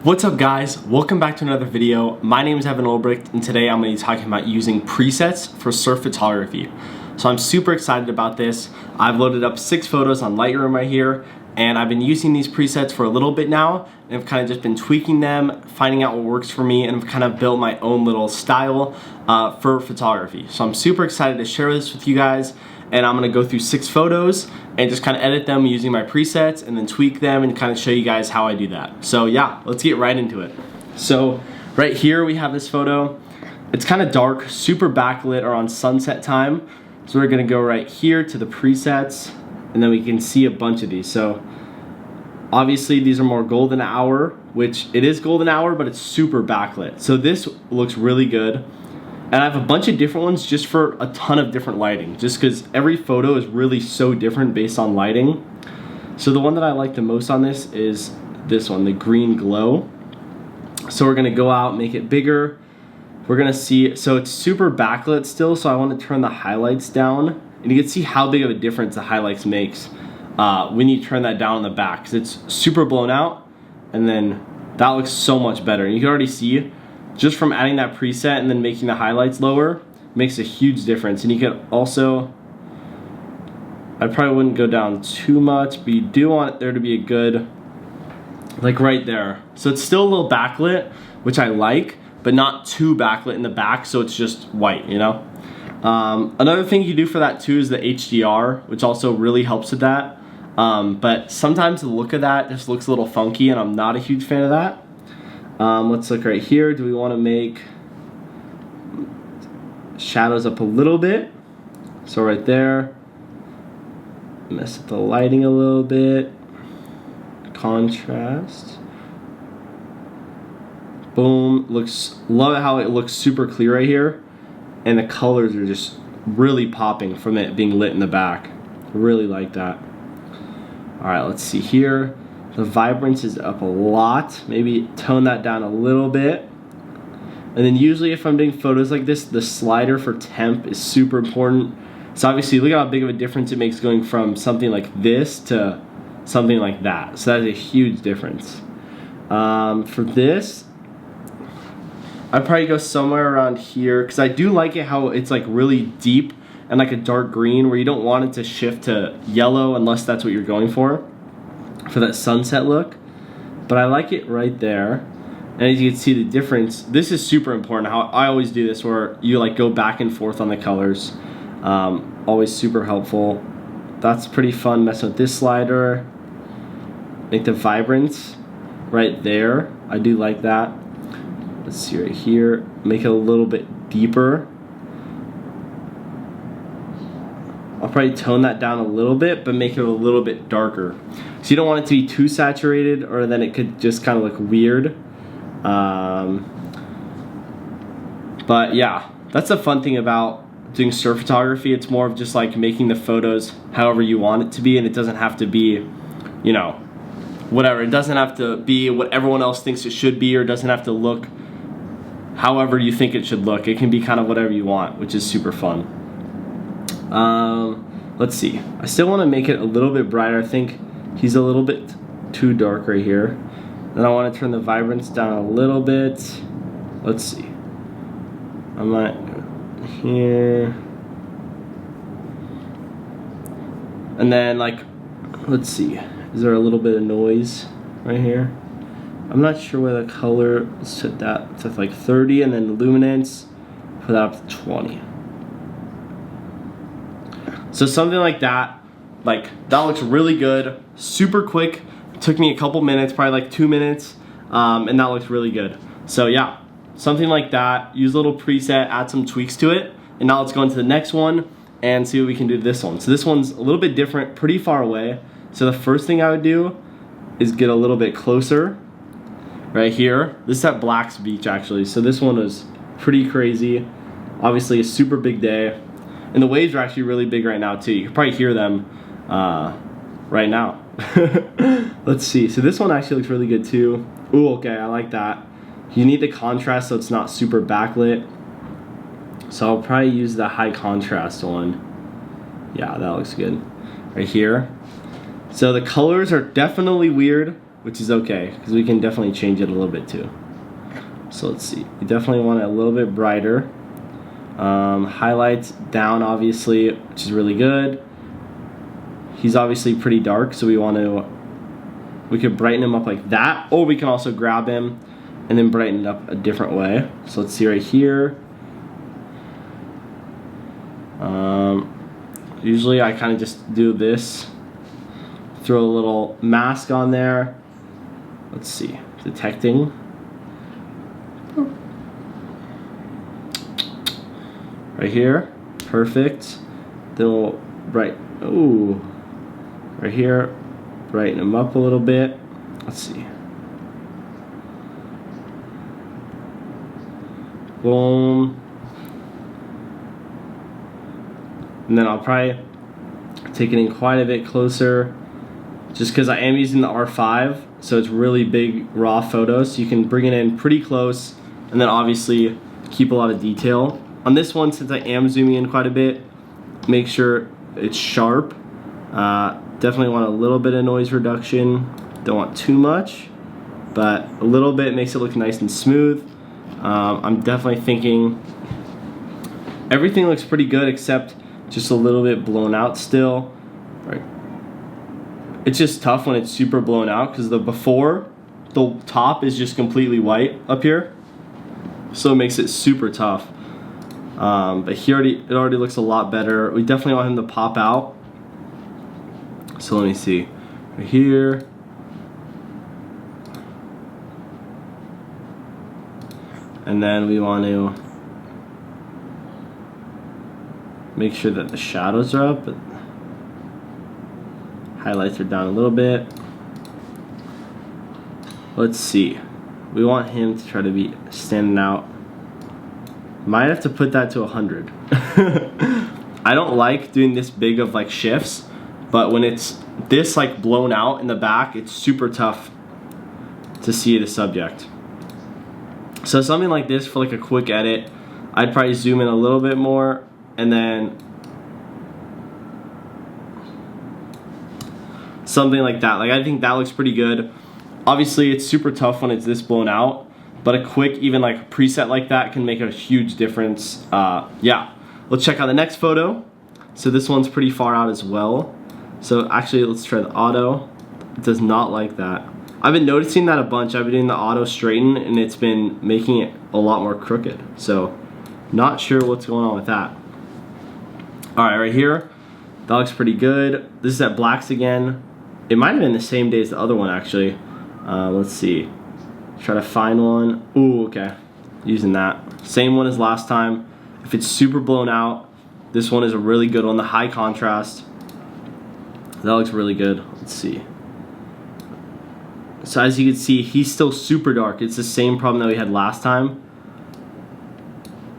What's up guys, welcome back to another video. My name is Evan Olbricht and today I'm going to be talking about using presets for surf photography. So I'm super excited about this. I've loaded up 6 photos on Lightroom right here and I've been using these presets for a little bit now and I've kind of just been tweaking them, finding out what works for me, and I've kind of built my own little style for photography. So I'm super excited to share this with you guys, and I'm going to go through 6 photos and just kind of edit them using my presets and then tweak them and kind of show you guys how I do that. So yeah, let's get right into it. So right here we have this photo. It's kind of dark, super backlit or on sunset time. So we're going to go right here to the presets and then we can see a bunch of these. So obviously these are more golden hour, which it is golden hour, but it's super backlit. So this looks really good. And I have a bunch of different ones just for a ton of different lighting, just because every photo is really so different based on lighting. So the one that I like the most on this is this one, the green glow. So we're gonna go out, make it bigger. We're gonna see, so it's super backlit still, so I want to turn the highlights down. And you can see how big of a difference the highlights makes when you turn that down in the back, because it's super blown out, and then that looks so much better. And you can already see, just from adding that preset and then making the highlights lower makes a huge difference. And you can also, I probably wouldn't go down too much, but you do want there to be a good, like right there. So it's still a little backlit, which I like, but not too backlit in the back, so it's just white, you know? Another thing you do for that too is the HDR, which also really helps with that. But sometimes the look of that just looks a little funky and I'm not a huge fan of that. Let's look right here. Do we want to make shadows up a little bit? So right there, mess with the lighting a little bit, contrast, boom. Love how it looks super clear right here, and the colors are just really popping from it being lit in the back. Really like that. All right, let's see here. The vibrance is up a lot. Maybe tone that down a little bit. And then usually if I'm doing photos like this, the slider for temp is super important. So obviously look at how big of a difference it makes going from something like this to something like that. So that's a huge difference. For this, I'd probably go somewhere around here, because I do like it how it's like really deep and like a dark green where you don't want it to shift to yellow unless that's what you're going for that sunset look. But I like it right there. And as you can see the difference, this is super important. How I always do this, where you like go back and forth on the colors. Always super helpful. That's pretty fun messing with this slider. Make the vibrance right there. I do like that. Let's see right here. Make it a little bit deeper. I'll probably tone that down a little bit, but make it a little bit darker. So you don't want it to be too saturated, or then it could just kind of look weird. But yeah, that's the fun thing about doing surf photography. It's more of just like making the photos however you want it to be, and it doesn't have to be, you know, whatever. It doesn't have to be what everyone else thinks it should be, or it doesn't have to look however you think it should look. It can be kind of whatever you want, which is super fun. Let's see. I still want to make it a little bit brighter. I think he's a little bit too dark right here. Then I want to turn the vibrance down a little bit. Let's see. I might go here. And then like, let's see. Is there a little bit of noise right here? I'm not sure where the color, let's set that to like 30, and then luminance, put that up to 20. So something like that looks really good, super quick. It took me a couple minutes, probably like 2 minutes, and that looks really good. So yeah, something like that. Use a little preset, add some tweaks to it, and now let's go into the next one and see what we can do to this one. So this one's a little bit different, pretty far away. So the first thing I would do is get a little bit closer right here. This is at Black's Beach actually, so this one was pretty crazy. Obviously a super big day. And the waves are actually really big right now too. You can probably hear them right now. Let's see. So this one actually looks really good too. Ooh, okay, I like that. You need the contrast so it's not super backlit. So I'll probably use the high contrast one. Yeah, that looks good. Right here. So the colors are definitely weird. which is okay, because we can definitely change it a little bit too. So let's see, we definitely want it a little bit brighter. Highlights down, obviously, which is really good. He's obviously pretty dark, so we could brighten him up like that, or we can also grab him and then brighten it up a different way. So let's see right here. Usually I kind of just do this, throw a little mask on there. Let's see, detecting. Right here, perfect. Then we'll right here, brighten them up a little bit. Let's see. Boom. And then I'll probably take it in quite a bit closer, just because I am using the R5, so it's really big raw photos, so you can bring it in pretty close and then obviously keep a lot of detail. On this one, since I am zooming in quite a bit, make sure it's sharp. Definitely want a little bit of noise reduction. Don't want too much, but a little bit makes it look nice and smooth. I'm definitely thinking everything looks pretty good except just a little bit blown out still. Right. It's just tough when it's super blown out because the top is just completely white up here, so it makes it super tough. But it already looks a lot better. We definitely want him to pop out. So let me see, right here. And then we want to make sure that the shadows are up, but highlights are down a little bit. Let's see. We want him to try to be standing out. Might have to put that to 100. I don't like doing this big of like shifts, but when it's this like blown out in the back, it's super tough to see the subject. So something like this for like a quick edit, I'd probably zoom in a little bit more and then something like that. Like I think that looks pretty good. Obviously it's super tough when it's this blown out, but a quick even like preset like that can make a huge difference. Yeah, let's check out the next photo. So this one's pretty far out as well. So actually let's try the auto. It does not like that. I've been noticing that a bunch. I've been doing the auto straighten and it's been making it a lot more crooked. So not sure what's going on with that. All right, right here, that looks pretty good. This is at blacks again. It might have been the same day as the other one actually. Let's see. Try to find one. Ooh, okay. Using that. Same one as last time. If it's super blown out, this one is a really good one. The high contrast. That looks really good. Let's see. So as you can see, he's still super dark. It's the same problem that we had last time.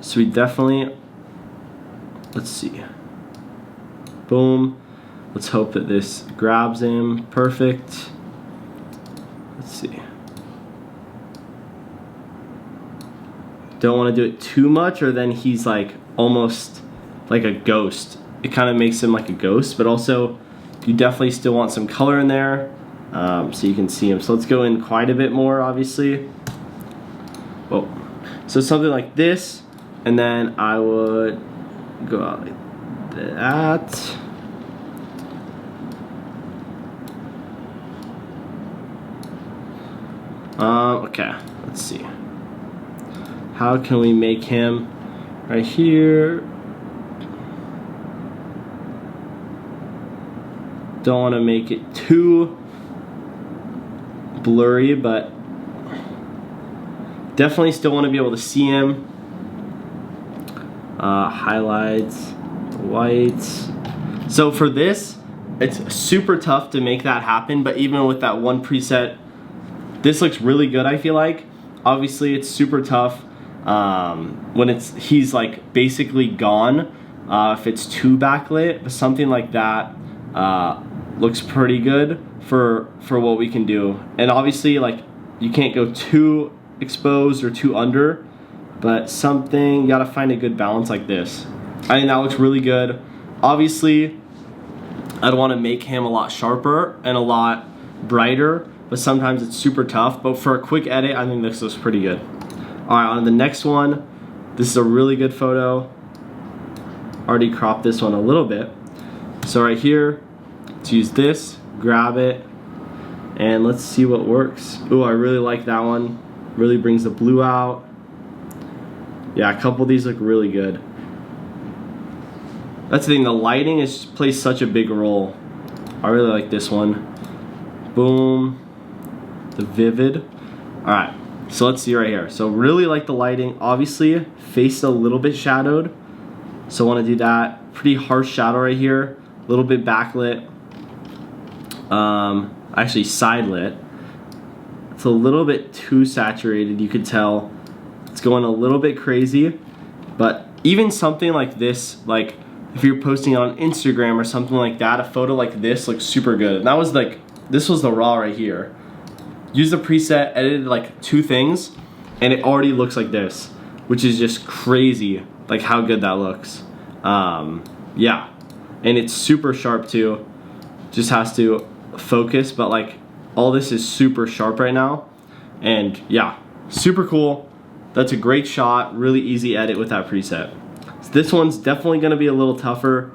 So we definitely, let's see. Boom. Let's hope that this grabs him. Perfect. Let's see. Don't want to do it too much or then he's like almost like a ghost. It kind of makes him like a ghost, but also you definitely still want some color in there so you can see him. So let's go in quite a bit more, obviously. Oh, so something like this, and then I would go out like that. Okay, let's see. How can we make him right here? Don't want to make it too blurry, but definitely still want to be able to see him. Highlights, whites. So for this, it's super tough to make that happen, but even with that one preset, this looks really good, I feel like. Obviously, it's super tough when he's like basically gone if it's too backlit, but something like that looks pretty good for what we can do. And obviously, like, you can't go too exposed or too under, but something, you gotta find a good balance like this. I think that looks really good. Obviously, I'd want to make him a lot sharper and a lot brighter but sometimes it's super tough. But for a quick edit, I think this looks pretty good. All right, on to the next one. This is a really good photo. Already cropped this one a little bit. So right here, let's use this, grab it, and let's see what works. Ooh, I really like that one. Really brings the blue out. Yeah, a couple of these look really good. That's the thing, the lighting plays such a big role. I really like this one. Boom. The vivid. All right, so let's see right here. So really like the lighting. Obviously, face a little bit shadowed. So I want to do that. Pretty harsh shadow right here. A little bit backlit. Actually side lit. It's a little bit too saturated, you could tell. It's going a little bit crazy, but even something like this, like if you're posting on Instagram or something like that, a photo like this looks super good. And that was like, this was the raw right here. Use the preset, edited like 2 things, and it already looks like this, which is just crazy, like how good that looks. Yeah, and it's super sharp too. Just has to focus, but like all this is super sharp right now, and yeah, super cool. That's a great shot, really easy edit with that preset. So this one's definitely gonna be a little tougher.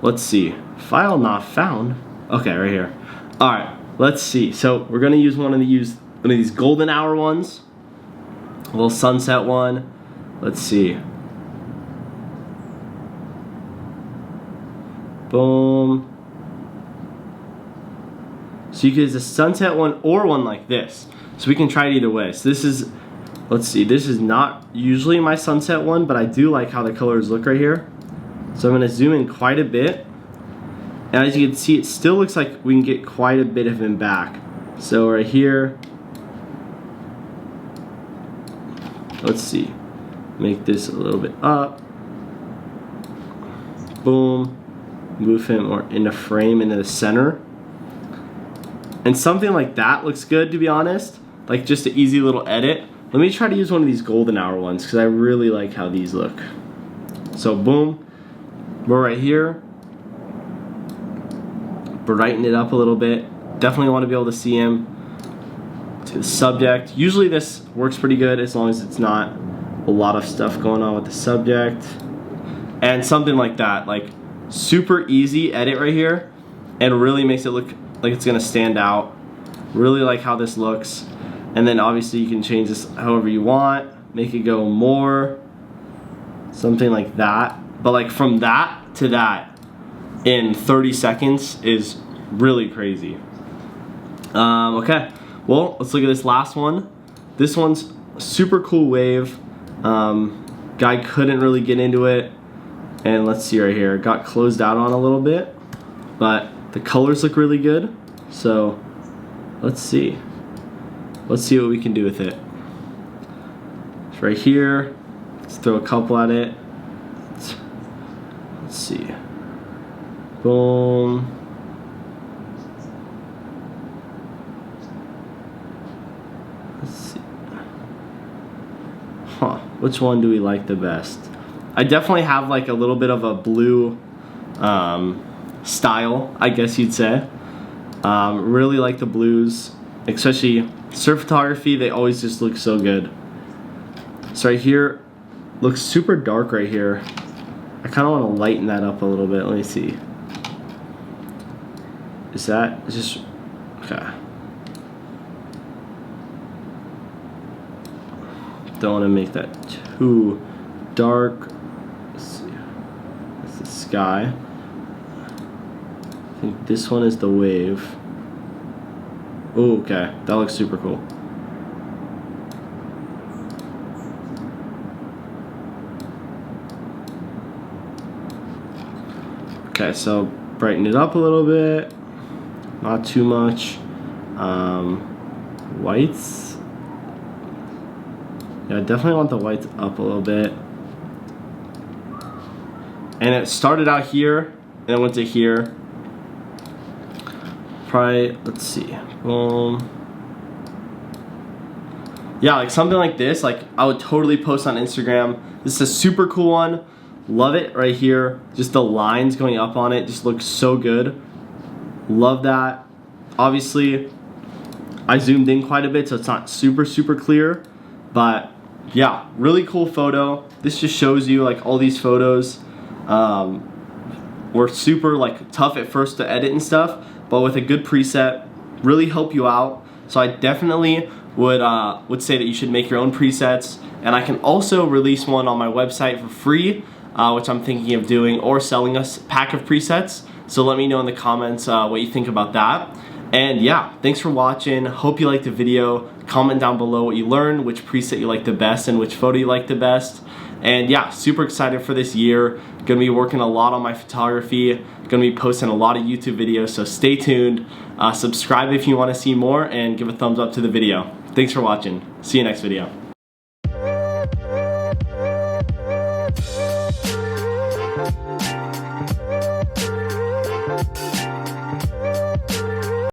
Let's see, file not found. Okay, right here. All right, let's see. So we're gonna use one of these golden hour ones, a little sunset one. Let's see. Boom. So you can use a sunset one or one like this. So we can try it either way. So this is, let's see, this is not usually my sunset one, but I do like how the colors look right here. So I'm gonna zoom in quite a bit. And as you can see, it still looks like we can get quite a bit of him back. So right here, let's see, make this a little bit up. Boom. Move him or in the frame into the center. And something like that looks good, to be honest. Like just an easy little edit. Let me try to use one of these golden hour ones because I really like how these look. So boom, we're right here. Brighten it up a little bit. Definitely want to be able to see him. To the subject. Usually this works pretty good as long as it's not a lot of stuff going on with the subject. And something like that, like super easy edit right here, and really makes it look like it's gonna stand out. Really like how this looks. And then obviously you can change this however you want, make it go more, something like that. But like from that to that in 30 seconds is really crazy. Okay, well, let's look at this last one. This one's a super cool wave. Guy couldn't really get into it. And let's see right here, it got closed out on a little bit, but the colors look really good. So let's see what we can do with it. It's right here. Let's throw a couple at it. Let's see. Boom. Let's see. Which one do we like the best? I definitely have like a little bit of a blue style, I guess you'd say. Really like the blues, especially surf photography. They always just look so good. So right here, looks super dark right here. I kind of want to lighten that up a little bit. Let me see. Is that just okay? Don't want to make that too dark. Let's see. That's the sky. I think this one is the wave. Oh, okay. That looks super cool. Okay, so brighten it up a little bit. Not too much. Whites. Yeah, I definitely want the whites up a little bit. And it started out here, and it went to here. Probably, let's see, boom. Yeah, like something like this, like I would totally post on Instagram. This is a super cool one. Love it right here. Just the lines going up on it just looks so good. Love that. Obviously, I zoomed in quite a bit, so it's not super clear, but yeah, really cool photo. This just shows you like all these photos were super like tough at first to edit and stuff, but with a good preset, really help you out. So I definitely would say that you should make your own presets, and I can also release one on my website for free, which I'm thinking of doing, or selling a pack of presets. So let me know in the comments what you think about that. And yeah, thanks for watching. Hope you liked the video. Comment down below what you learned, which preset you like the best, and which photo you like the best. And yeah, super excited for this year. Gonna be working a lot on my photography. Gonna be posting a lot of YouTube videos, so stay tuned. Subscribe if you wanna see more, and give a thumbs up to the video. Thanks for watching. See you next video.